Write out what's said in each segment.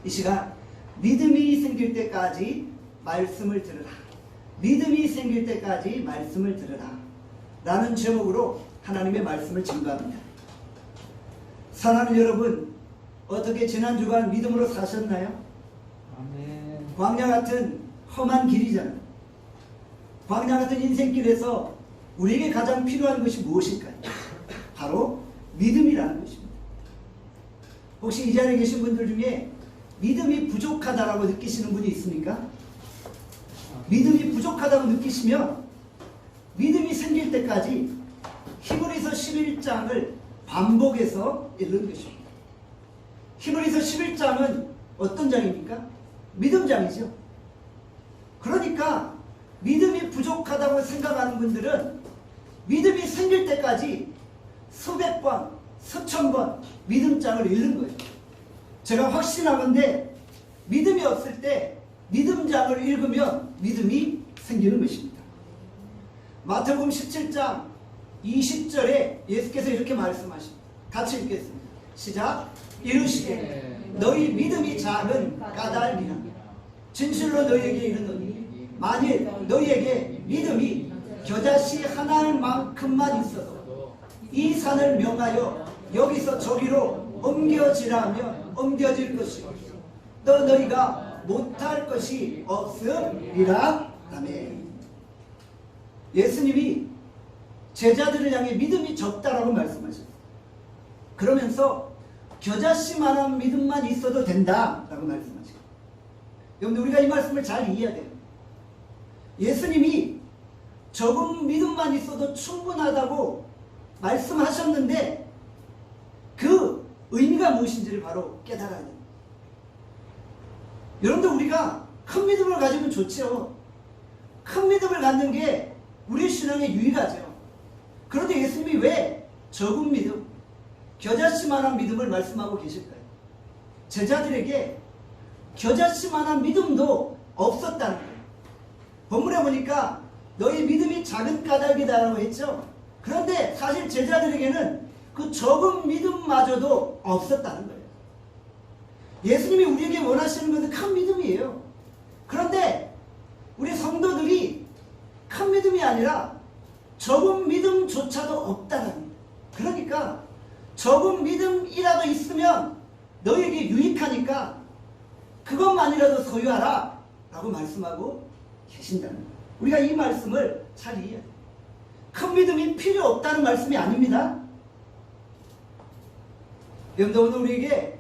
이 시간 믿음이 생길 때까지 말씀을 들으라. 믿음이 생길 때까지 말씀을 들으라. 라는 제목으로 하나님의 말씀을 증거합니다. 사랑하는 여러분, 어떻게 지난 주간 믿음으로 사셨나요? 아멘. 광야 같은 험한 길이잖아요. 광야 같은 인생길에서 우리에게 가장 필요한 것이 무엇일까요? 바로 믿음이라는 것입니다. 혹시 이 자리에 계신 분들 중에 믿음이 부족하다라고 느끼시는 분이 있습니까? 믿음이 부족하다고 느끼시면 믿음이 생길 때까지 히브리서 11장을 반복해서 읽는 것입니다. 히브리서 11장은 어떤 장입니까? 믿음장이죠. 그러니까 믿음이 부족하다고 생각하는 분들은 믿음이 생길 때까지 수백 번, 수천 번 믿음장을 읽는 거예요. 제가 확신하건대 믿음이 없을 때 믿음장을 읽으면 믿음이 생기는 것입니다. 마태복음 17장 20절에 예수께서 이렇게 말씀하십니다. 같이 읽겠습니다. 시작. 이르시되 너희 믿음이 작은 까닭이라. 진실로 너희에게 이르노니 만일 너희에게 믿음이 겨자씨 하나만큼만 있어도 이 산을 명하여 여기서 저기로 옮겨지라 하면 옮겨질 것이요 또 너희가 못할 것이 없으리라. 아멘. 예수님이 제자들을 향해 믿음이 적다라고 말씀하셨어요. 그러면서 겨자씨만한 믿음만 있어도 된다라고 말씀하셨어요. 여러분들, 우리가 이 말씀을 잘 이해해야 돼요. 예수님이 적은 믿음만 있어도 충분하다고 말씀하셨는데 그 의미가 무엇인지를 바로 깨달아야 돼요. 여러분들, 우리가 큰 믿음을 가지면 좋죠. 큰 믿음을 갖는 게 우리 신앙의 유일하죠. 그런데 예수님이 왜 적은 믿음, 겨자씨만한 믿음을 말씀하고 계실까요? 제자들에게 겨자씨만한 믿음도 없었다는 거예요. 본문에 보니까 너희 믿음이 작은 까닭이다라고 했죠. 그런데 사실 제자들에게는 그 적은 믿음마저도 없었다는 거예요. 예수님이 우리에게 원하시는 것은 큰 믿음이에요. 그런데 우리 성도들이 큰 믿음이 아니라 적은 믿음조차도 없다는 거예요. 그러니까 적은 믿음이라도 있으면 너에게 유익하니까 그것만이라도 소유하라 라고 말씀하고 계신다는 거예요. 우리가 이 말씀을 잘 이해해야 돼요. 큰 믿음이 필요 없다는 말씀이 아닙니다. 여러분들, 오늘 우리에게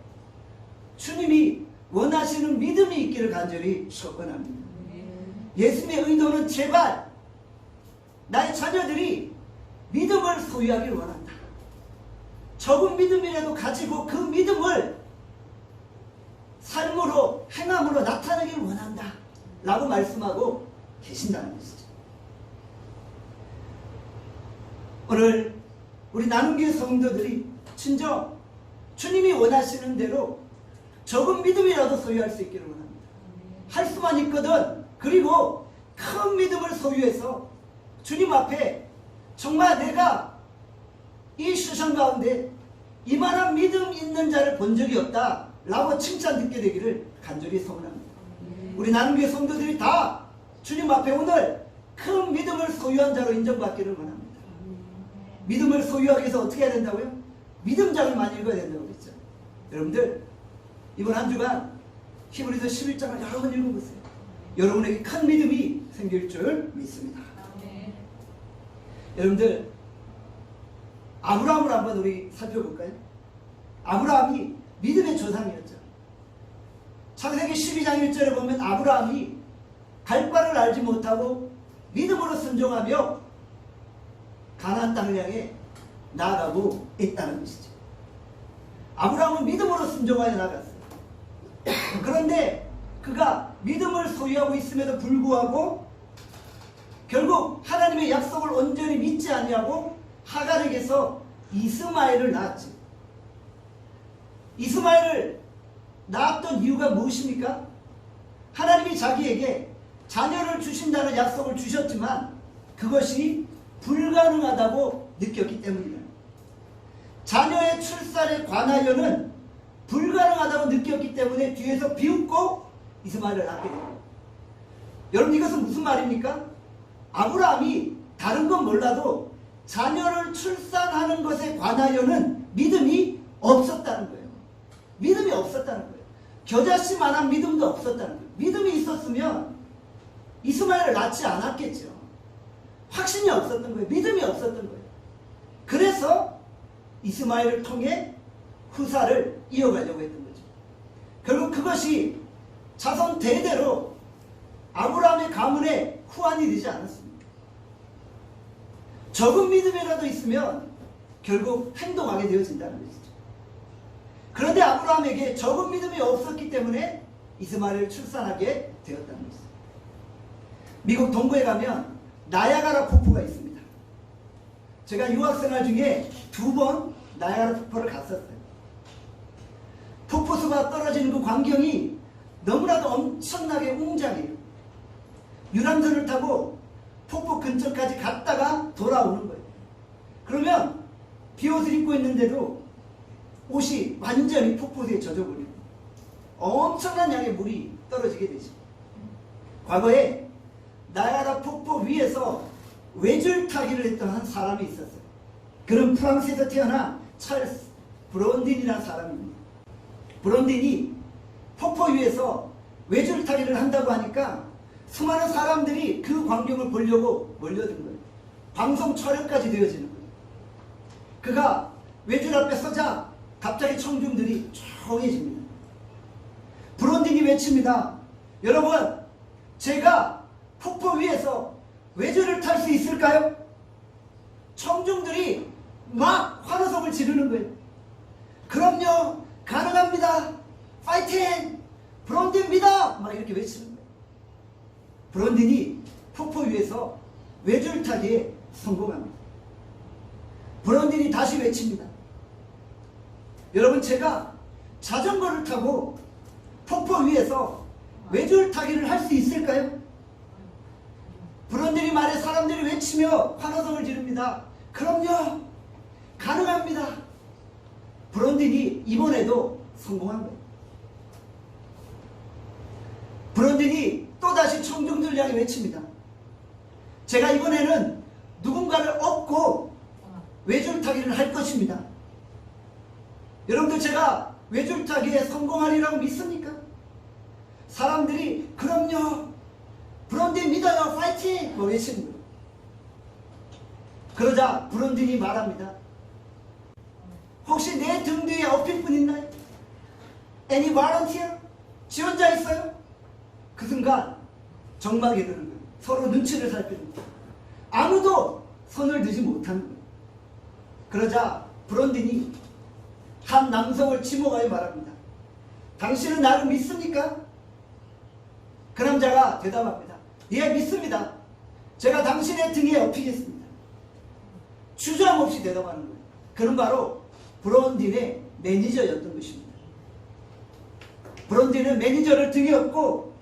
주님이 원하시는 믿음이 있기를 간절히 축원합니다. 예수님의 의도는 제발 나의 자녀들이 믿음을 소유하기를 원한다. 적은 믿음이라도 가지고 그 믿음을 삶으로, 행함으로 나타내기를 원한다 라고 말씀하고 계신다는 것이죠. 오늘 우리 나눔교회 성도들이 진정 주님이 원하시는 대로 적은 믿음이라도 소유할 수 있기를 원합니다. 할 수만 있거든. 그리고 큰 믿음을 소유해서 주님 앞에 정말 내가 이 세상 가운데 이만한 믿음 있는 자를 본 적이 없다 라고 칭찬 듣게 되기를 간절히 소원합니다. 우리 나눔교회 성도들이 다 주님 앞에 오늘 큰 믿음을 소유한 자로 인정받기를 원합니다. 믿음을 소유하기 위해서 어떻게 해야 된다고요? 믿음장을 많이 읽어야 된다고 그랬죠. 여러분들, 이번 한 주간 히브리서 11장을 여러 번 읽어보세요. 여러분에게 큰 믿음이 생길 줄 믿습니다. 네. 여러분들, 아브라함을 한번 우리 살펴볼까요? 아브라함이 믿음의 조상이었죠. 창세기 12장 1절에 보면 아브라함이 갈 바를 알지 못하고 믿음으로 순종하며 가나안 땅을 향해 나아가고 있다는 것이죠. 아브라함은 믿음으로 순종하여 나갔어요. 그런데 그가 믿음을 소유하고 있음에도 불구하고 결국 하나님의 약속을 온전히 믿지 아니하고 하갈에게서 이스마엘을 낳았죠. 이스마엘을 낳았던 이유가 무엇입니까? 하나님이 자기에게 자녀를 주신다는 약속을 주셨지만 그것이 불가능하다고 느꼈기 때문이에요. 자녀의 출산에 관하여는 불가능하다고 느꼈기 때문에 뒤에서 비웃고 이스마엘을 낳게 됩니다. 여러분, 이것은 무슨 말입니까? 아브라함이 다른 건 몰라도 자녀를 출산하는 것에 관하여는 믿음이 없었다는 거예요. 믿음이 없었다는 거예요. 겨자씨만한 믿음도 없었다는 거예요. 믿음이 있었으면 이스마엘을 낳지 않았겠죠. 확신이 없었던 거예요. 믿음이 없었던 거예요. 그래서 이스마엘을 통해 후사를 이어가려고 했던 거죠. 결국 그것이 자손 대대로 아브라함의 가문의 후환이 되지 않았습니다. 적은 믿음이라도 있으면 결국 행동하게 되어진다는 것이죠. 그런데 아브라함에게 적은 믿음이 없었기 때문에 이스마엘을 출산하게 되었다는 것이죠. 미국 동부에 가면 나야가라 폭포가 있습니다. 제가 유학생활 중에 2번 나야가라 폭포를 갔었어요. 폭포수가 떨어지는 그 광경이 너무나도 엄청나게 웅장해요. 유람선을 타고 폭포 근처까지 갔다가 돌아오는 거예요. 그러면 비옷을 입고 있는데도 옷이 완전히 폭포수에 젖어버리고 엄청난 양의 물이 떨어지게 되죠. 과거에 나야가라 폭포 위에서 외줄타기를 했던 한 사람이 있었어요. 그는 프랑스에서 태어난 찰스 브론딘이라는 사람입니다. 브론딘이 폭포 위에서 외줄타기를 한다고 하니까 수많은 사람들이 그 광경을 보려고 몰려든 거예요. 방송 촬영까지 되어지는 거예요. 그가 외줄 앞에 서자 갑자기 청중들이 조용해집니다. 브론딘이 외칩니다. 여러분, 제가 폭포 위에서 외줄을 탈 수 있을까요? 청중들이 막 환호성을 지르는 거예요. 그럼요, 가능합니다. 파이팅! 브론딘입니다! 막 이렇게 외치는 거예요. 브론딘이 폭포 위에서 외줄타기에 성공합니다. 브론딘이 다시 외칩니다. 여러분, 제가 자전거를 타고 폭포 위에서 외줄타기를 할 수 있을까요? 브론딘이 말해 사람들이 외치며 환호성을 지릅니다. 그럼요, 가능합니다. 브론딘이 이번에도 성공한 거예요. 브론딘이 또다시 청중들을 향해 외칩니다. 제가 이번에는 누군가를 업고 외줄타기를 할 것입니다. 여러분들, 제가 외줄타기에 성공하리라고 믿습니까? 사람들이 그럼요, 브론딘 믿어요, 파이팅! 뭐 외치는 거예요. 그러자 브론딘이 말합니다. 혹시 내 등 뒤에 업힐 분 있나요? Any volunteer? 지원자 있어요? 그 순간 정막이 드는 거예요. 서로 눈치를 살피는 거예요. 아무도 손을 드지 못하는 거예요. 그러자 브론딘이 한 남성을 지목하여 말합니다. 당신은 나를 믿습니까? 그 남자가 대답합니다. 예, 믿습니다. 제가 당신의 등에 업히겠습니다. 주저함 없이 대답하는 거예요. 그는 바로 브론딘의 매니저였던 것입니다. 브론딘은 매니저를 등에 업고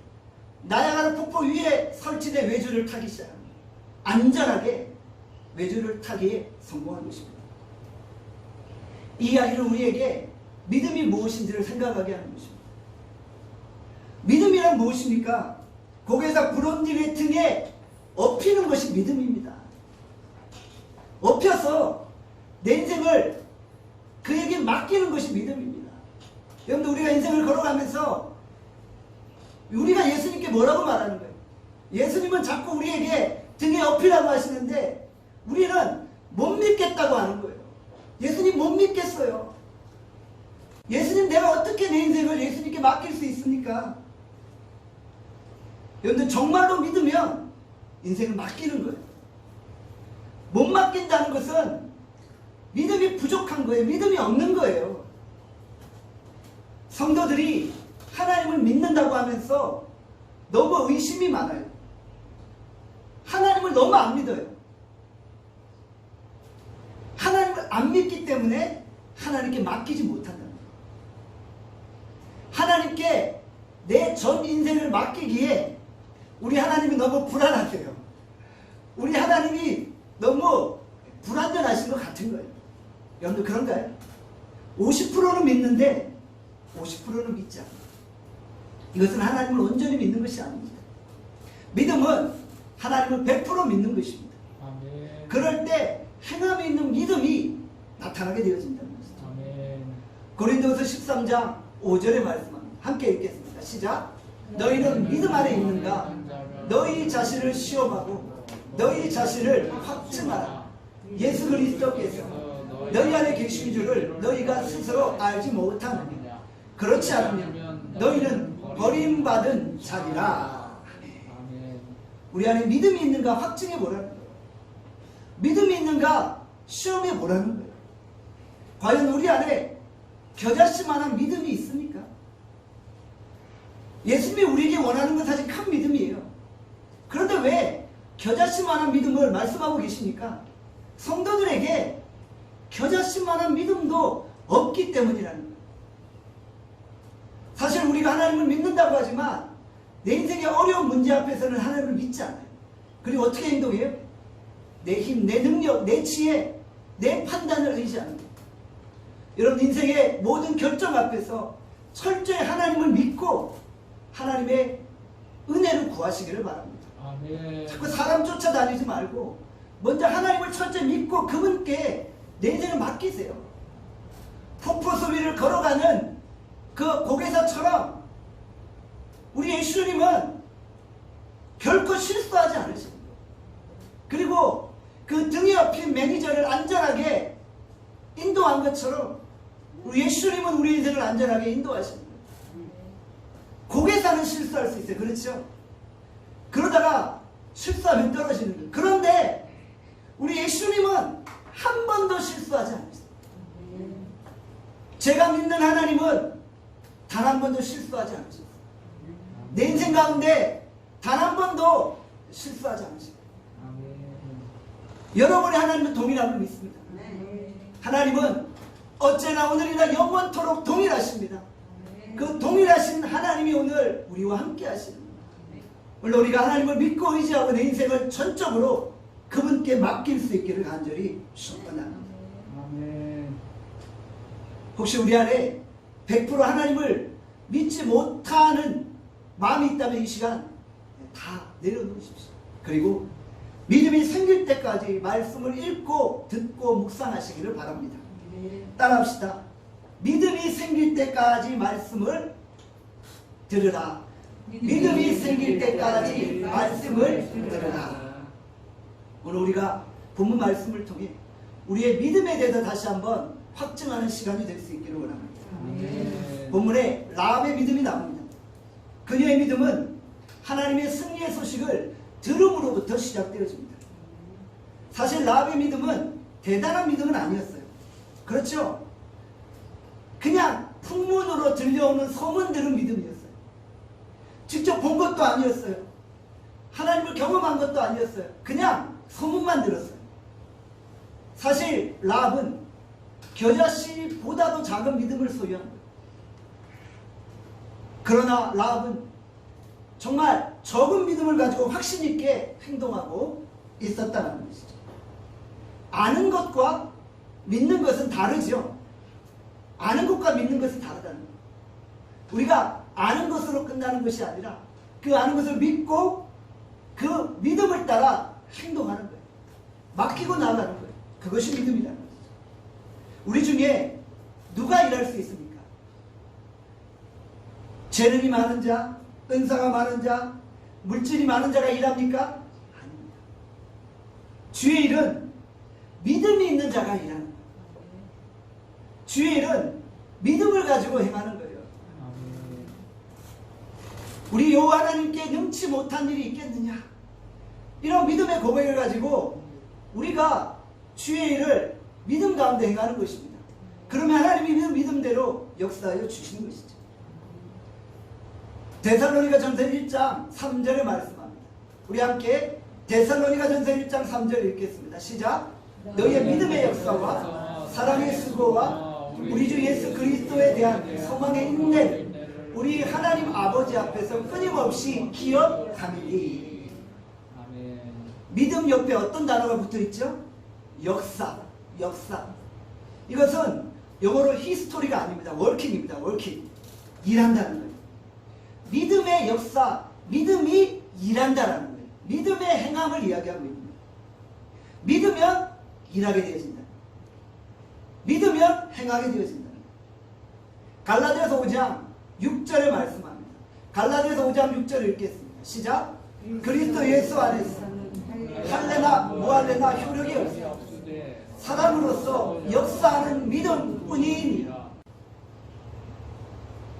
나야가라 폭포 위에 설치된 외줄을 타기 시작합니다. 안전하게 외줄을 타기에 성공한 것입니다. 이 이야기는 우리에게 믿음이 무엇인지를 생각하게 하는 것입니다. 믿음이란 무엇입니까? 고개사 브론딘의 등에 업히는 것이 믿음입니다. 업혀서 내 인생을 그에게 맡기는 것이 믿음입니다. 여러분들, 우리가 인생을 걸어가면서 우리가 예수님께 뭐라고 말하는 거예요? 예수님은 자꾸 우리에게 등에 업히라고 하시는데 우리는 못 믿겠다고 하는 거예요. 예수님 못 믿겠어요. 예수님, 내가 어떻게 내 인생을 예수님께 맡길 수 있습니까? 여러분들, 정말로 믿으면 인생을 맡기는 거예요. 못 맡긴다는 것은 믿음이 부족한 거예요. 믿음이 없는 거예요. 성도들이 하나님을 믿는다고 하면서 너무 의심이 많아요. 하나님을 너무 안 믿어요. 하나님을 안 믿기 때문에 하나님께 맡기지 못한다는 거예요. 하나님께 내 전 인생을 맡기기에 우리 하나님이 너무 불안하세요. 우리 하나님이 너무 불완전하신 것 같은 거예요. 여러분들, 그런가요? 50%는 믿는데 50%는 믿지 않아요. 이것은 하나님을 온전히 믿는 것이 아닙니다. 믿음은 하나님을 100% 믿는 것입니다. 아멘. 그럴 때 행함에 있는 믿음이 나타나게 되어진다는 것이죠. 아멘. 고린도서 13장 5절의 말씀합니다. 함께 읽겠습니다. 시작. 너희는 믿음 안에 있는가? 너희 자신을 시험하고 너희 자신을 확증하라. 예수 그리스도께서 너희 안에 계신 줄을 너희가 스스로 알지 못하느냐. 그렇지 않으면 너희는 버림받은 자리라. 아멘. 우리 안에 믿음이 있는가 확증해 보라는 거예요. 믿음이 있는가 시험해 보라는 거예요. 과연 우리 안에 겨자씨만한 믿음이 있습니까? 예수님이 우리에게 원하는 건 사실 큰 믿음이에요. 그런데 왜 겨자씨만한 믿음을 말씀하고 계십니까? 성도들에게 겨자씨만한 믿음도 없기 때문이라는 거예요. 사실 우리가 하나님을 믿는다고 하지만 내 인생의 어려운 문제 앞에서는 하나님을 믿지 않아요. 그리고 어떻게 행동해요? 내 힘, 내 능력, 내 지혜, 내 판단을 의지하는 거예요. 여러분 인생의 모든 결정 앞에서 철저히 하나님을 믿고 하나님의 은혜를 구하시기를 바랍니다. 아멘. 자꾸 사람 쫓아다니지 말고 먼저 하나님을 철저히 믿고 그분께 내 인생을 맡기세요. 폭포수 위를 걸어가는 그 고개사처럼 우리 예수님은 결코 실수하지 않으십니다. 그리고 그 등에 업힌 매니저를 안전하게 인도한 것처럼 우리 예수님은 우리 인생을 안전하게 인도하십니다. 고개사는 실수할 수 있어요. 그렇죠? 그러다가 실수하면 떨어지는 거예요. 그런데 우리 예수님은 한 번도 실수하지 않으세요. 제가 믿는 하나님은 단 한 번도 실수하지 않으세요. 내 인생 가운데 단 한 번도 실수하지 않으세요. 여러분이 하나님은 동일함을 믿습니다. 하나님은 어제나 오늘이나 영원토록 동일하십니다. 그 동일하신 하나님이 오늘 우리와 함께 하십니다. 물론 우리가 하나님을 믿고 의지하고 내 인생을 전적으로 그분께 맡길 수 있기를 간절히 축원합니다. 혹시 우리 안에 100% 하나님을 믿지 못하는 마음이 있다면 이 시간 다 내려놓으십시오. 그리고 믿음이 생길 때까지 말씀을 읽고 듣고 묵상하시기를 바랍니다. 따라합시다. 믿음이 생길 때까지 말씀을 들으라. 믿음이 생길 때까지 말씀을 들으라. 오늘 우리가 본문 말씀을 통해 우리의 믿음에 대해서 다시 한번 확증하는 시간이 될 수 있기를 원합니다. 본문에 라합의 믿음이 나옵니다. 그녀의 믿음은 하나님의 승리의 소식을 들음으로부터 시작되어집니다. 사실 라합의 믿음은 대단한 믿음은 아니었어요. 그렇죠? 그냥 풍문으로 들려오는 소문 들은 믿음이었어요. 직접 본 것도 아니었어요. 하나님을 경험한 것도 아니었어요. 그냥 소문만 들었어요. 사실 라합은 겨자씨보다도 작은 믿음을 소유한 거예요. 그러나 라합은 정말 적은 믿음을 가지고 확신 있게 행동하고 있었다는 것이죠. 아는 것과 믿는 것은 다르죠. 아는 것과 믿는 것은 다르다는 거예요. 우리가 아는 것으로 끝나는 것이 아니라 그 아는 것을 믿고 그 믿음을 따라 행동하는 거예요. 맡기고 나가는 거예요. 그것이 믿음이라는 거죠. 우리 중에 누가 일할 수 있습니까? 재능이 많은 자, 은사가 많은 자, 물질이 많은 자가 일합니까? 아닙니다. 주의 일은 믿음이 있는 자가 일하는 거예요. 주의 일은 믿음을 가지고 행하는 거예요. 우리 여호와 하나님께 능치 못한 일이 있겠느냐? 이런 믿음의 고백을 가지고 우리가 주의 일을 믿음 가운데 행하는 것입니다. 그러면 하나님이 믿는 믿음대로 역사하여 주시는 것이죠. 데살로니가전서 1장 3절에 말씀합니다. 우리 함께 데살로니가전서 1장 3절 읽겠습니다. 시작. 너희의 믿음의 역사와 사랑의 수고와 우리 주 예수 그리스도에 대한 소망의 인내를 우리 하나님 아버지 앞에서 끊임없이 기억하리니. 믿음 옆에 어떤 단어가 붙어있죠? 역사. 이것은 영어로 히스토리가 아닙니다. 워킹입니다. 워킹. 일한다는 거예요. 믿음의 역사, 믿음이 일한다라는 거예요. 믿음의 행함을 이야기하고 있는 거예요. 믿으면 일하게 되어진다. 믿으면 행하게 되어진다. 갈라디아서 5장 6절에 말씀합니다. 갈라디아서 5장 6절을 읽겠습니다. 시작. 그리스도 예수 안에서 할례나 무할례나 효력이 없어 사람으로서 역사하는 믿음뿐이니라.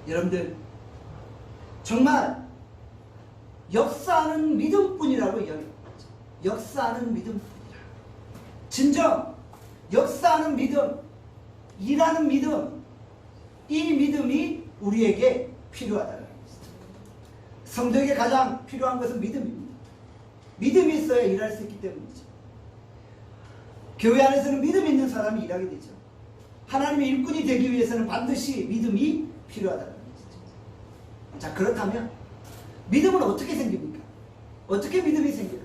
여러분들 정말 역사하는 믿음뿐이라고 이야기합니다. 역사하는 믿음뿐이라. 진정 역사하는 믿음, 일하는 믿음, 이 믿음이 우리에게 필요하다는 것입니다. 성도에게 가장 필요한 것은 믿음입니다. 믿음이 있어야 일할 수 있기 때문이죠. 교회 안에서는 믿음 있는 사람이 일하게 되죠. 하나님의 일꾼이 되기 위해서는 반드시 믿음이 필요하다는 것이죠. 자, 그렇다면 믿음은 어떻게 생깁니까? 어떻게 믿음이 생겨요?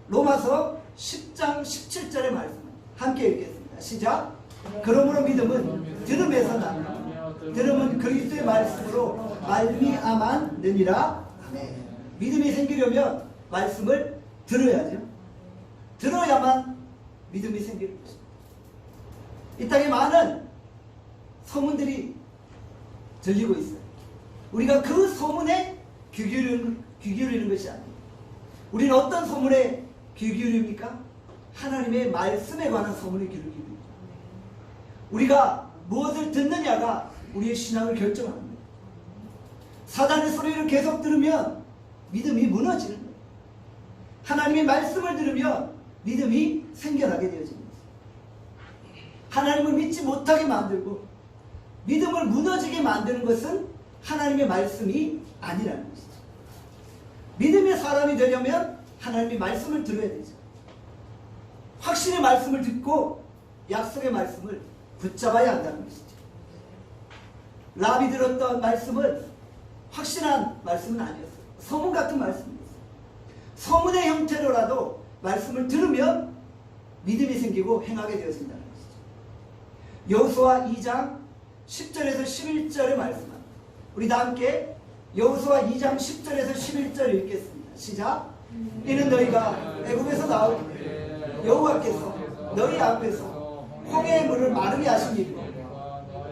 로마서 10장 17절의 말씀 함께 읽겠습니다. 시작. 그러므로 믿음은 들음에서 나며 들음은 그리스도의 말씀으로 말미암았느니라. 아멘. 믿음이 생기려면 말씀을 들어야죠. 들어야만 믿음이 생기는 것입니다. 이 땅에 많은 소문들이 들리고 있어요. 우리가 그 소문에 귀 기울이는 것이 아니에요. 우리는 어떤 소문에 귀 기울입니까? 하나님의 말씀에 관한 소문에 귀를 기울입니다. 우리가 무엇을 듣느냐가 우리의 신앙을 결정하는 거예요. 사단의 소리를 계속 들으면 믿음이 무너지는 거예요. 하나님의 말씀을 들으면 믿음이 생겨나게 되어집니다. 하나님을 믿지 못하게 만들고 믿음을 무너지게 만드는 것은 하나님의 말씀이 아니라는 것이죠. 믿음의 사람이 되려면 하나님의 말씀을 들어야 되죠. 확신의 말씀을 듣고 약속의 말씀을 붙잡아야 한다는 것이죠. 랍이 들었던 말씀은 확신한 말씀은 아니었어요. 소문 같은 말씀이었어요. 소문의 형태로라도 말씀을 들으면 믿음이 생기고 행하게 되어진다는 것이죠. 여호수아 2장 10절에서 11절의 말씀입니다. 우리 다 함께 여호수아 2장 10절에서 11절 읽겠습니다. 시작. 이는 너희가 애굽에서 나올 때 여호와께서 너희 앞에서 홍해의 물을 마르게 하신 일이고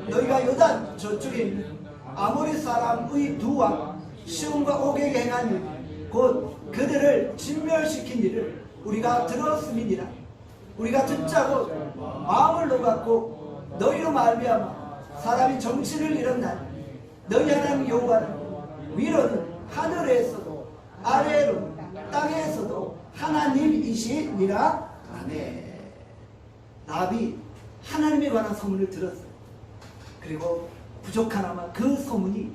너희가 요단 저쪽에 있는 아모리 사람의 두 왕 시온과 옥에게 행한 일 곧 그들을 진멸시킨 일을 우리가 들었음이니라. 우리가 듣자고 마음을 녹았고 너희로 말미암아 사람이 정신을 잃었나니 너희 하나님 여호와는 위로는 하늘에서도 아래로는 땅에서도 하나님이시니라. 아멘. 랍이 하나님에 관한 소문을 들었어요. 그리고 부족하나마 그 소문이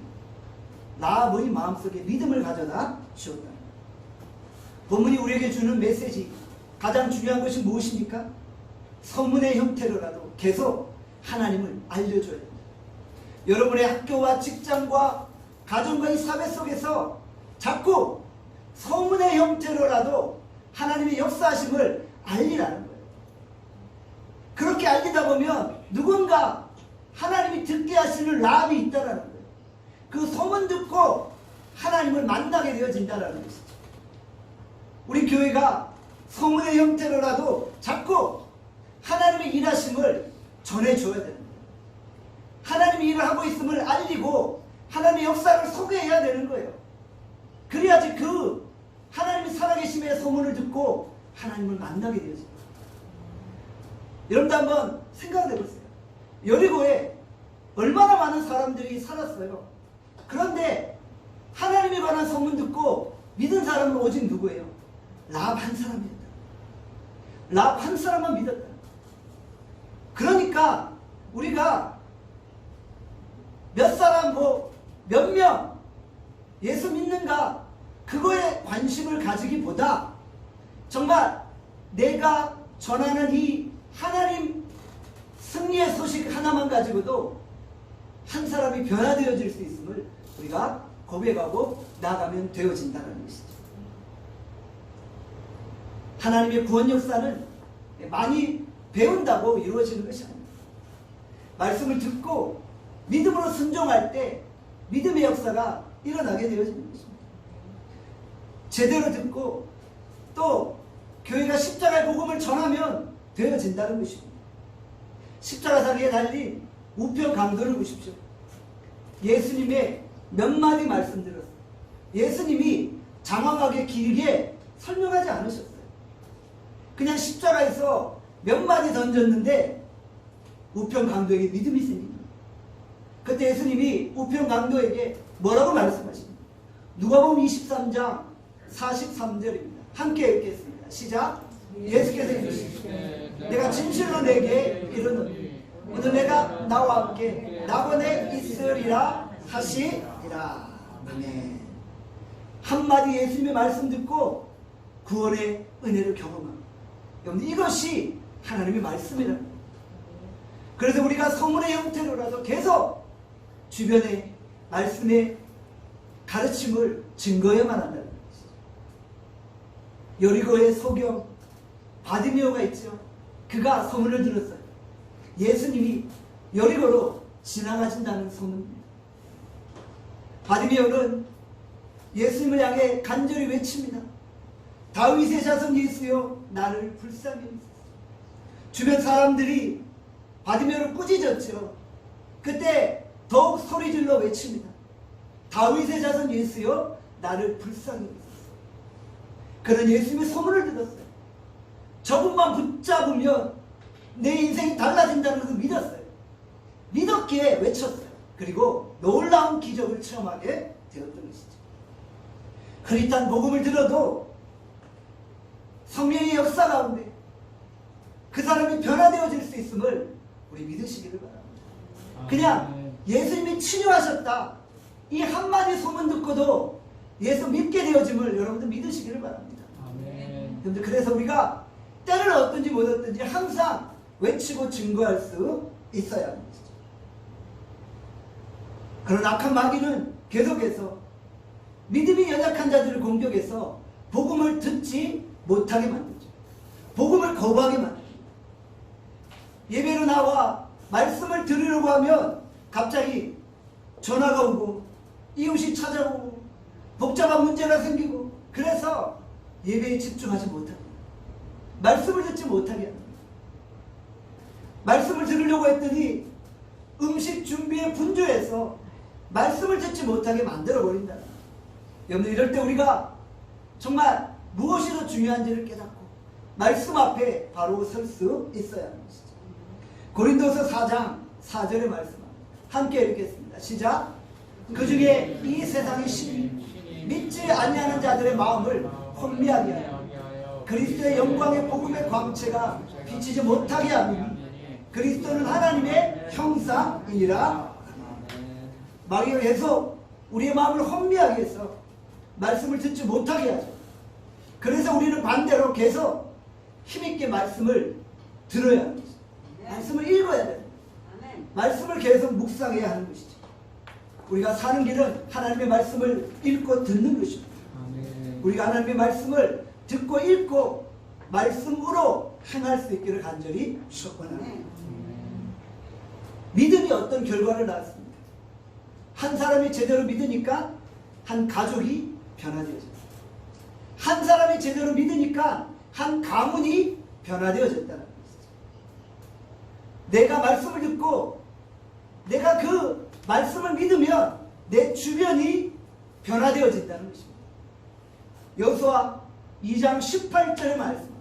랍의 마음속에 믿음을 가져다 주었다. 본문이 우리에게 주는 메시지, 가장 중요한 것이 무엇입니까? 소문의 형태로라도 계속 하나님을 알려줘야 됩니다. 여러분의 학교와 직장과 가정과의 사회 속에서 자꾸 소문의 형태로라도 하나님의 역사하심을 알리라는 거예요. 그렇게 알리다 보면 누군가 하나님이 듣게 하시는 랍이 있다라는 거예요. 그 소문 듣고 하나님을 만나게 되어진다라는 것이죠. 우리 교회가 소문의 형태로라도 자꾸 하나님의 일하심을 전해줘야 됩니다. 하나님이 일을 하고 있음을 알리고 하나님의 역사를 소개해야 되는 거예요. 그래야지 그 하나님이 살아계심의 소문을 듣고 하나님을 만나게 되어집니다. 여러분도 한번 생각해 보세요. 여리고에 얼마나 많은 사람들이 살았어요. 그런데 하나님에 관한 소문 듣고 믿은 사람은 오직 누구예요? 랍 한 사람이었다. 랍 한 사람만 믿었다. 그러니까 우리가 몇 사람 몇 명 예수 믿는가 그거에 관심을 가지기보다 정말 내가 전하는 이 하나님 승리의 소식 하나만 가지고도 한 사람이 변화되어질 수 있음을 우리가 고백하고 나아가면 되어진다는 것이죠. 하나님의 구원 역사는 많이 배운다고 이루어지는 것이 아닙니다. 말씀을 듣고 믿음으로 순종할 때 믿음의 역사가 일어나게 되어지는 것입니다. 제대로 듣고 또 교회가 십자가의 복음을 전하면 되어진다는 것입니다. 십자가상에 달린 우편 강도를 보십시오. 예수님의 몇 마디 말씀 들었어요. 예수님이 장황하게 길게 설명하지 않으셨어요. 그냥 십자가에서 몇 마디 던졌는데 우편 강도에게 믿음이 생깁니다. 그때 예수님이 우편 강도에게 뭐라고 말씀하십니까? 누가복음 23장 43절입니다. 함께 읽겠습니다. 시작. 예수께서 이르시되 내가 진실로 내게 이르노니 오늘 내가 나와 함께 낙원에 있으리라 하시니라. 아멘. 한마디 예수님의 말씀 듣고 구원의 은혜를 경험합니다. 여러분, 이것이 하나님의 말씀이라는 거예요. 그래서 우리가 서문의 형태로라도 계속 주변의 말씀의 가르침을 증거해야만 한다는 것이죠. 여리고의 소경 바디메오가 있죠. 그가 소문을 들었어요. 예수님이 여리고로 지나가신다는 소문입니다. 바디메오는 예수님을 향해 간절히 외칩니다. 다윗의 자손 예수여 나를 불쌍히 여기소서. 주변 사람들이 바디메오를 꾸짖었죠. 그때 더욱 소리질러 외칩니다. 다윗의 자손 예수여 나를 불쌍히 여기소서. 그는 예수님의 소문을 들었어요. 저분만 붙잡으면 내 인생이 달라진다는 것을 믿었어요. 믿었기에 외쳤어요. 그리고 놀라운 기적을 체험하게 되었던 것이죠. 흐릿한 복음을 들어도 성령의 역사 가운데 그 사람이 변화되어질 수 있음을 우리 믿으시기를 바랍니다. 그냥 예수님이 치료하셨다, 이 한마디 소문 듣고도 예수 믿게 되어짐을 여러분들 믿으시기를 바랍니다. 여러분들, 그래서 우리가 때를 얻든지 못 얻든지 항상 외치고 증거할 수 있어야 하는 것이죠. 그런 악한 마귀는 계속해서 믿음이 연약한 자들을 공격해서 복음을 듣지 못하게 만들죠. 복음을 거부하게 만듭니다. 예배로 나와 말씀을 들으려고 하면 갑자기 전화가 오고 이웃이 찾아오고 복잡한 문제가 생기고, 그래서 예배에 집중하지 못합니다. 말씀을 듣지 못하게 합니다. 말씀을 들으려고 했더니 음식 준비에 분주해서 말씀을 듣지 못하게 만들어버린다. 여러분, 이럴 때 우리가 정말 무엇이 더 중요한지를 깨닫고 말씀 앞에 바로 설 수 있어야 하는 것이죠. 고린도서 4장 4절의 말씀입니다. 함께 읽겠습니다. 시작. 그 중에 이 세상의 신이 믿지 아니하는 자들의 마음을 혼미하게 하여 그리스도의 영광의 복음의 광채가 비치지 못하게 하니 그리스도는 하나님의 형상이니라. 마귀가 계속 우리의 마음을 혼미하게 해서 말씀을 듣지 못하게 하죠. 그래서 우리는 반대로 계속 힘있게 말씀을 들어야 하는 것이죠. 말씀을 읽어야 됩니다. 말씀을 계속 묵상해야 하는 것이죠. 우리가 사는 길은 하나님의 말씀을 읽고 듣는 것입니다. 우리가 하나님의 말씀을 듣고 읽고 말씀으로 행할 수 있기를 간절히 축원합니다. 믿음이 어떤 결과를 낳았습니까? 한 사람이 제대로 믿으니까 한 가족이 변화되어졌다. 한 사람이 제대로 믿으니까 한 가문이 변화되어졌다는 것이죠. 내가 말씀을 듣고 내가 그 말씀을 믿으면 내 주변이 변화되어진다는 것입니다. 여호수아 2장 18절의 말씀입니다.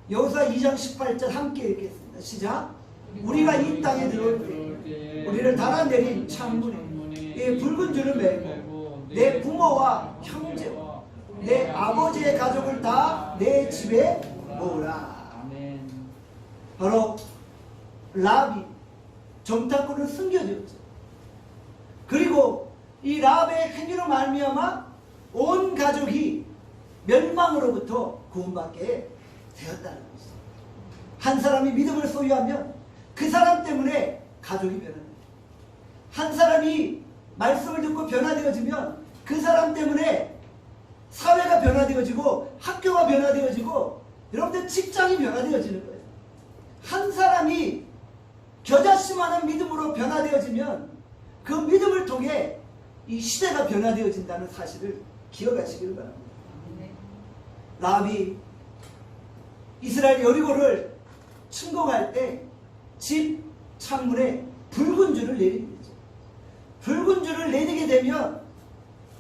여호수아 2장 18절 함께 읽겠습니다. 시작. 우리가 이 땅에 들어올 때 우리를 달아내린 창문에 붉은 줄을 매고 내 부모와 형제와 내 아버지의 가족을 다 내 집에 모으라. 바로 라합이 정탐꾼을 숨겨줬죠. 그리고 이 라합의 행위로 말미암아 온 가족이 멸망으로부터 구원받게 되었다는 것이죠. 한 사람이 믿음을 소유하면 그 사람 때문에 가족이 변합니다. 한 사람이 말씀을 듣고 변화되어지면 그 사람 때문에 사회가 변화되어지고 학교가 변화되어지고 여러분들 직장이 변화되어지는 거예요. 한 사람이 겨자씨만한 믿음으로 변화되어지면 그 믿음을 통해 이 시대가 변화되어진다는 사실을 기억하시길 바랍니다. 라합이 이스라엘 여리고를 침공할 때 집 창문에 붉은 줄을 내리게 되죠. 붉은 줄을 내리게 되면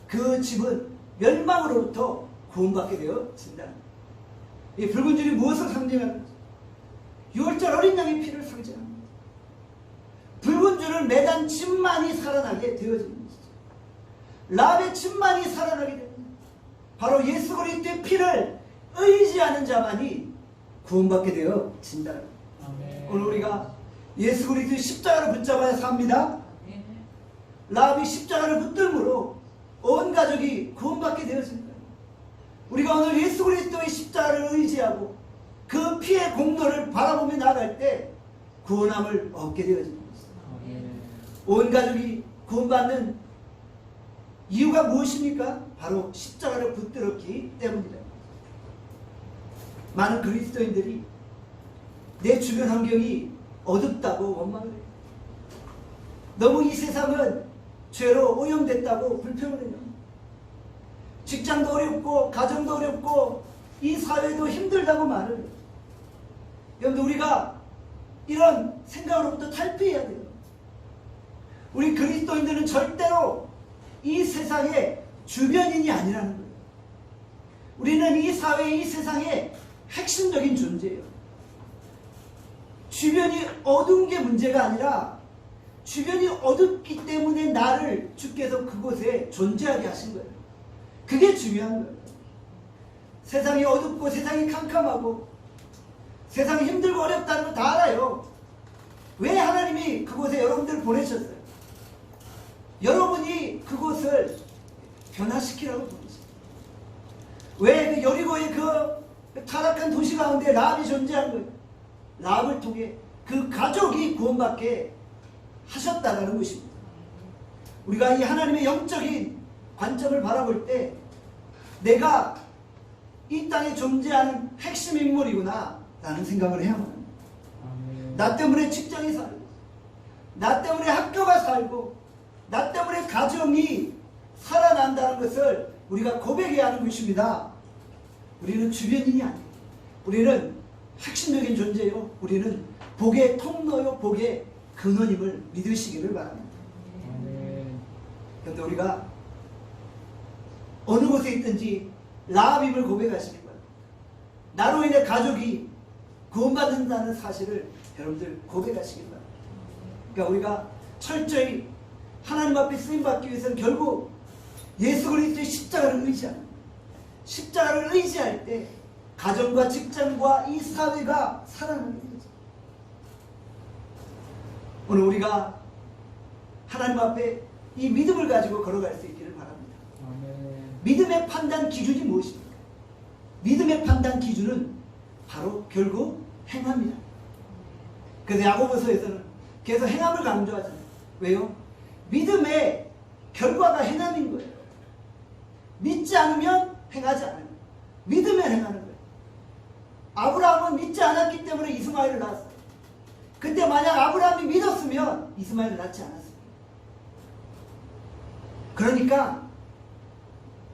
그 집은 멸망으로부터 구원받게 되어진다. 이 붉은 줄이 무엇을 상징하는지? 유월절 어린 양의 피를 상징합니다. 붉은 줄을 매단 집만이 살아나게 되어지는 것이죠. 라합의 집만이 살아나게 됩니다. 바로 예수 그리스도의 피를 의지하는 자만이 구원받게 되어진다. 오늘 우리가 예수 그리스도의 십자가를 붙잡아야 삽니다. 라합이 십자가를 붙들므로 온 가족이 구원받게 되어진 거예요. 우리가 오늘 예수 그리스도의 십자가를 의지하고 그 피의 공로를 바라보며 나아갈 때 구원함을 얻게 되어진 것입니다. 온 가족이 구원받는 이유가 무엇입니까? 바로 십자가를 붙들었기 때문이다. 많은 그리스도인들이 내 주변 환경이 어둡다고 원망을 해요. 너무 이 세상은 죄로 오염됐다고 불평을 해요. 직장도 어렵고 가정도 어렵고 이 사회도 힘들다고 말을 해요. 여러분들 우리가 이런 생각으로부터 탈피해야 돼요. 우리 그리스도인들은 절대로 이 세상의 주변인이 아니라는 거예요. 우리는 이 사회, 이 세상의 핵심적인 존재예요. 주변이 어두운 게 문제가 아니라 주변이 어둡기 때문에 나를 주께서 그곳에 존재하게 하신 거예요. 그게 중요한 거예요. 세상이 어둡고 세상이 캄캄하고 세상이 힘들고 어렵다는 거 다 알아요. 왜 하나님이 그곳에 여러분들을 보내셨어요? 여러분이 그곳을 변화시키라고 보내셨어요. 왜 그 여리고의 그 타락한 도시 가운데 라합이 존재한 거예요? 라합을 통해 그 가족이 구원받게 하셨다는 것입니다. 우리가 이 하나님의 영적인 관점을 바라볼 때 내가 이 땅에 존재하는 핵심 인물이구나 라는 생각을 해야만 합니다. 나 때문에 직장이 살고 나 때문에 학교가 살고 나 때문에 가정이 살아난다는 것을 우리가 고백해야 하는 것입니다. 우리는 주변인이 아니에요. 우리는 핵심적인 존재요. 우리는 복의 통로요, 복의 근원임을 믿으시기를 바랍니다. 그런데 우리가 어느 곳에 있든지 라합임을 고백하시기 바랍니다. 나로 인해 가족이 구원받는다는 사실을 여러분들 고백하시기 바랍니다. 그러니까 우리가 철저히 하나님 앞에 쓰임받기 위해서는 결국 예수 그리스도의 십자가를 의지하는 거예요. 십자가를 의지할 때 가정과 직장과 이 사회가 살아나는 거죠. 오늘 우리가 하나님 앞에 이 믿음을 가지고 걸어갈 수 있기를 바랍니다. 믿음의 판단 기준이 무엇입니까? 믿음의 판단 기준은 바로 결국 행함이다. 그래서 야고보서에서는 계속 행함을 강조하잖아요. 왜요? 믿음의 결과가 행함인 거예요. 믿지 않으면 행하지 않아요. 믿으면 행하는 거예요. 아브라함은 믿지 않았기 때문에 이스마엘을 낳았어요. 근데 만약 아브라함이 믿었으면 이스마엘을 낳지 않았어요. 그러니까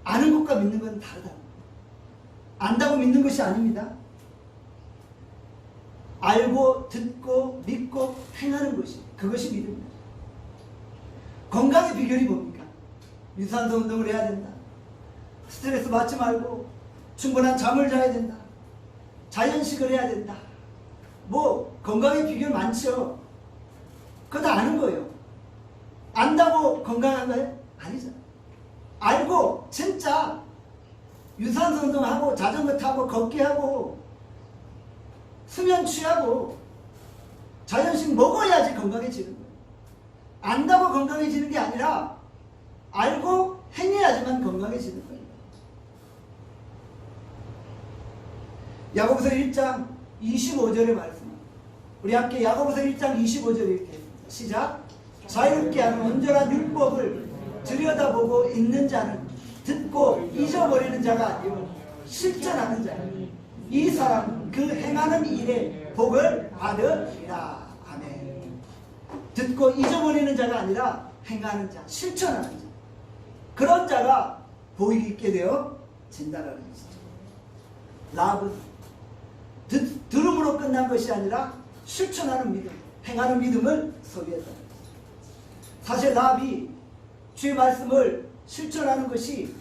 아는 것과 믿는 건 다르다. 안다고 믿는 것이 아닙니다. 알고 듣고 믿고 행하는 것이 그것이 믿음입니다. 건강의 비결이 뭡니까? 유산소 운동을 해야 된다. 스트레스 받지 말고 충분한 잠을 자야 된다. 자연식을 해야 된다. 뭐 건강의 비결 많죠. 그거 다 아는 거예요. 안다고 건강한가요? 아니죠. 알고 진짜 유산소 운동하고 자전거 타고 걷기 하고 수면 취하고 자연식 먹어야지 건강해지는 거예요. 안다고 건강해지는 게 아니라 알고 행해야지만 건강해지는 거예요. 야고보서 1장 25절의 말씀. 우리 함께 야고보서 1장 25절 이렇게 시작. 자유롭게 하는 온전한 율법을 들여다보고 읽는 자는 듣고 잊어버리는 자가 아니요 실천하는 자는 이 사람 그 행하는 일에 복을 받으리라. 아멘. 듣고 잊어버리는 자가 아니라 행하는 자, 실천하는 자. 그런 자가 복이 있게 되어진다라는 것이죠. 라합은 들음으로 끝난 것이 아니라 실천하는 믿음, 행하는 믿음을 소유했다. 사실 라합이 주의 말씀을 실천하는 것이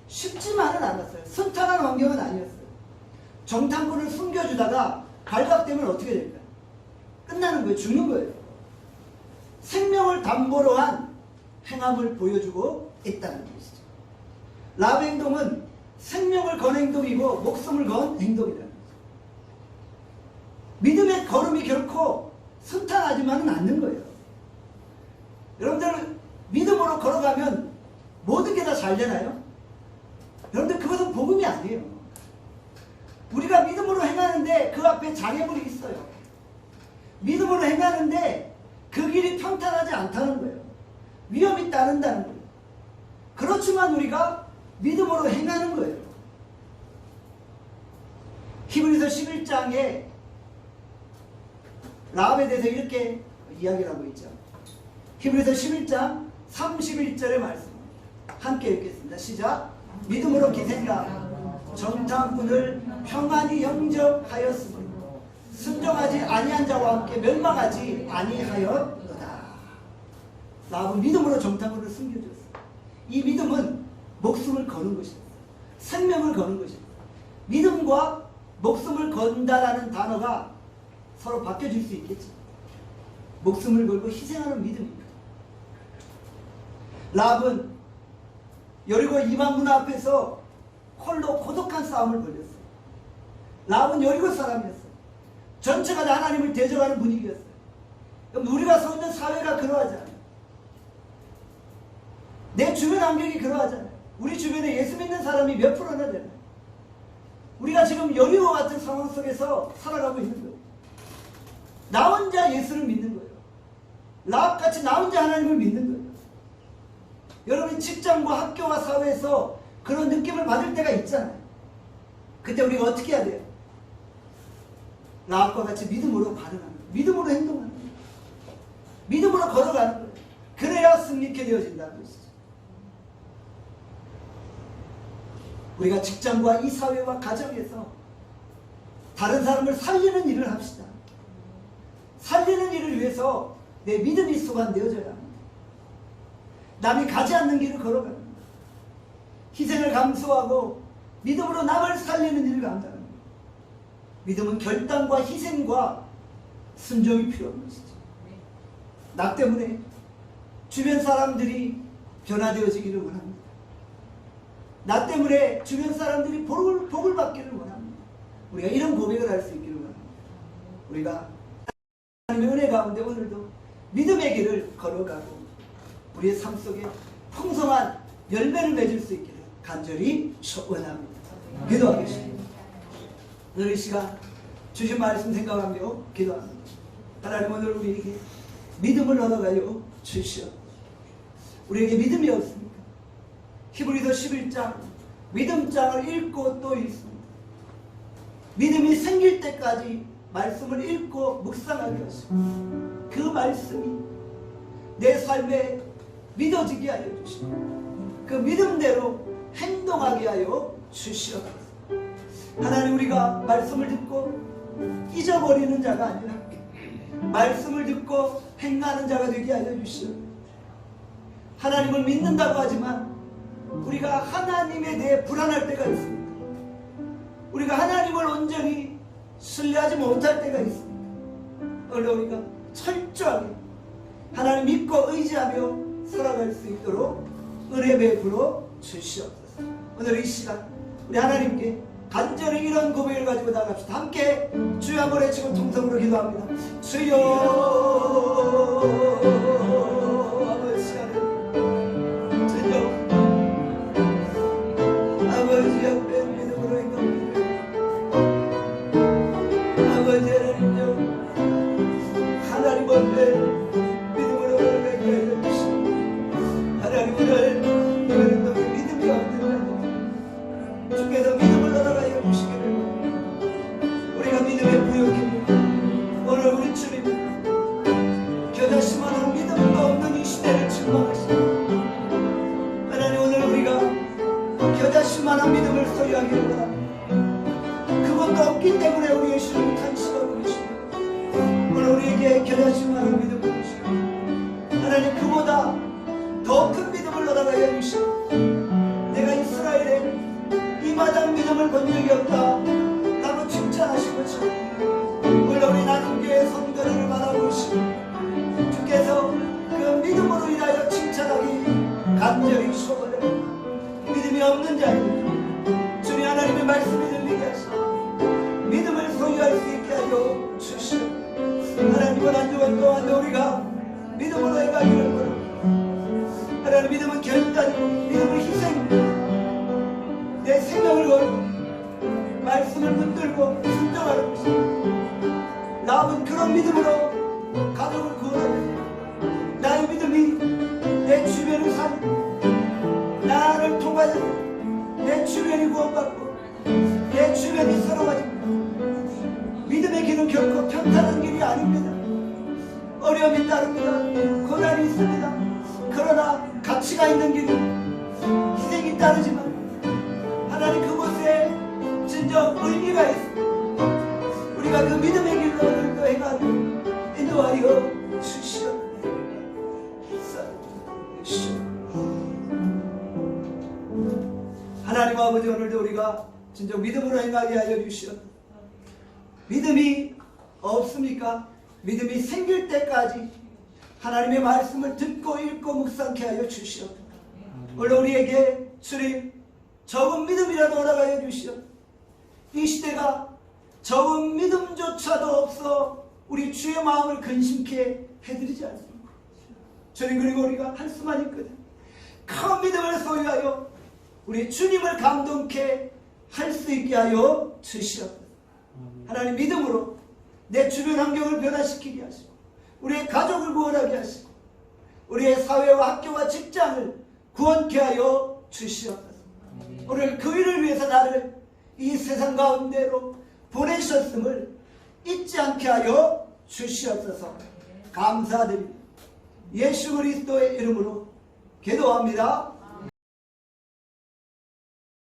쉽지만은 않았어요. 순탄한 환경은 아니었어요. 정탐꾼을 숨겨주다가 발각되면 어떻게 될까요? 끝나는 거예요. 죽는 거예요. 생명을 담보로 한 행함을 보여주고 있다는 것이죠. 라합의 행동은 생명을 건 행동이고 목숨을 건 행동이라는 거죠. 믿음의 걸음이 결코 순탄하지만은 않는 거예요. 여러분들 믿음으로 걸어가면 모든 게 다 잘 되나요? 여러분들 그것은 복음이 아니에요. 우리가 믿음으로 행하는데 그 앞에 장애물이 있어요. 믿음으로 행하는데 그 길이 평탄하지 않다는 거예요. 위험이 따른다는 거예요. 그렇지만 우리가 믿음으로 행하는 거예요. 히브리서 11장에 라합에 대해서 이렇게 이야기를 하고 있죠. 히브리서 11장 31절의 말씀 함께 읽겠습니다. 시작. 믿음으로 기생가 정탐꾼을 평안히 영접하였으므로 순종하지 아니한 자와 함께 멸망하지 아니하였도다. 라합은 믿음으로 정탐꾼을 숨겨줬어요. 이 믿음은 목숨을 거는 것입니다. 생명을 거는 것입니다. 믿음과 목숨을 건다라는 단어가 서로 바뀌어질 수 있겠죠. 목숨을 걸고 희생하는 믿음입니다. 라합은 여리고 이방 문화 앞에서 홀로 고독한 싸움을 벌였어요. 라합은 여리고 사람이었어요. 전체가 다 하나님을 대적하는 분위기였어요. 그럼 우리가 서 있는 사회가 그러하잖아요. 내 주변 환경이 그러하잖아요. 우리 주변에 예수 믿는 사람이 몇 프로나 되나요? 우리가 지금 여리고 같은 상황 속에서 살아가고 있는 거예요. 나 혼자 예수를 믿는 거예요. 라합같이 나 혼자 하나님을 믿는 거예요. 여러분 직장과 학교와 사회에서 그런 느낌을 받을 때가 있잖아요. 그때 우리가 어떻게 해야 돼요? 라합과 같이 믿음으로 반응하는 거예요. 믿음으로 행동하는 거예요. 믿음으로 걸어가는 거예요. 그래야 승리케 되어진다는 것이죠. 우리가 직장과 이 사회와 가정에서 다른 사람을 살리는 일을 합시다. 살리는 일을 위해서 내 믿음이 수반되어져야 합니다. 남이 가지 않는 길을 걸어가는 거예요. 희생을 감수하고 믿음으로 남을 살리는 일을 한다는 거예요. 믿음은 결단과 희생과 순종이 필요한 것이죠. 나 때문에 주변 사람들이 변화되어지기를 원합니다. 나 때문에 주변 사람들이 복을 받기를 원합니다. 우리가 이런 고백을 할 수 있기를 원합니다. 우리가 하나님의 은혜 가운데 오늘도 믿음의 길을 걸어가고 우리의 삶 속에 풍성한 열매를 맺을 수 있기를 간절히 원합니다. 기도하겠습니다. 오늘 이 시간 주신 말씀 생각하며 기도합니다. 하나님 오늘 우리에게 믿음을 얻어가려 주시오. 우리에게 믿음이 없습니까? 히브리서 11장 믿음장을 읽고 또 읽습니다. 믿음이 생길 때까지 말씀을 읽고 묵상하게 하시고 그 말씀이 내 삶에 믿어지게 하여 주시고 그 믿음대로 행동하게 하여 주시옵소서. 하나님 우리가 말씀을 듣고 잊어버리는 자가 아니라 말씀을 듣고 행하는 자가 되게 하여 주시옵소서. 하나님을 믿는다고 하지만 우리가 하나님에 대해 불안할 때가 있습니다. 우리가 하나님을 온전히 신뢰하지 못할 때가 있습니다. 오늘 우리가 철저하게 하나님 믿고 의지하며 살아갈 수 있도록 은혜 베풀어 주시옵소서. 오늘 이 시간 우리 하나님께 간절히 이런 고백을 가지고 나갑시다. 함께 주여 한번 외치고 통성으로 기도합니다. 주여 아버지 하나님, 주여 아버지 앞에 믿음으로 행동합니다. 아버지 하나님 앞에 믿음으로 걸어가게 하여 주시고 하나님 오늘 이런 너의 믿음이 없는 주께서 믿음을 얻어가여 주시기를 원합니다. 우리가 믿음의 부욕입니다. 오늘 우리 주님 겨자씨만한 믿음 겨자씨만한 믿음을 소유하기를 바랍니다. 그것도 없기 때문에 우리 예수님이 탄식하고 계십니다. 오늘 우리에게 겨자씨만한 믿음을 주시고 하나님 그보다 더 큰 믿음을 얻어가여 주시고 내가 이스라엘에 이 마당 믿음을 본 적이 없다 라고 칭찬하신 것처럼 오늘 우리 나눔교회 성도들을 바라보시고 주께서 그 믿음으로 인하여 칭찬하기 간절히 소원해 믿음이 없는 자는 주님 하나님의 말씀이 들리게 하시고 믿음을 소유할 수 있게 하여 주시오. 하나님은 한 주간 동안 우리가 믿음으로 해가기를 바랍니다. 하나님 믿음은 결단이고 믿음은 희생입니다. 내 생명을 걸고 말씀을 붙들고 순종하는 것입니다. 남은 그런 믿음으로 가족을 구원하며 나의 믿음이 내 주변을 살고 나를 통하여 내 주변이 구원받고 내 주변이 새로워집니다. 믿음의 길은 결코 평탄한 길이 아닙니다. 어려움이 따릅니다. 고난이 있습니다. 그러나 가치가 있는 길은 희생이 따르지만 하나님 그곳에 진정 의미가 있습니다. 우리가 그 믿음의 길로 오늘도 행하고 인도하여 주시옵소서. 하나님 아버지 오늘도 우리가 진정 믿음으로 행하게 하여 주시옵소서. 믿음이 없습니까? 믿음이 생길 때까지 하나님의 말씀을 듣고 읽고 묵상케 하여 주시옵소서. 오늘 우리에게 주님 적은 믿음이라도 허락하여 주시옵. 이 시대가 적은 믿음조차도 없어 우리 주의 마음을 근심케 해드리지 않습니까? 주님 그리고 우리가 할 수만 있거든. 큰 믿음을 소유하여 우리 주님을 감동케 할 수 있게 하여 주시옵소서. 하나님 믿음으로 내 주변 환경을 변화시키게 하시고 우리의 가족을 구원하게 하시고 우리의 사회와 학교와 직장을 구원케 하여 주시옵소서. 오늘 그 일을 위해서 나를 이 세상 가운데로 보내셨음을 잊지 않게 하여 주시옵소서. 감사드립니다. 예수 그리스도의 이름으로 기도합니다.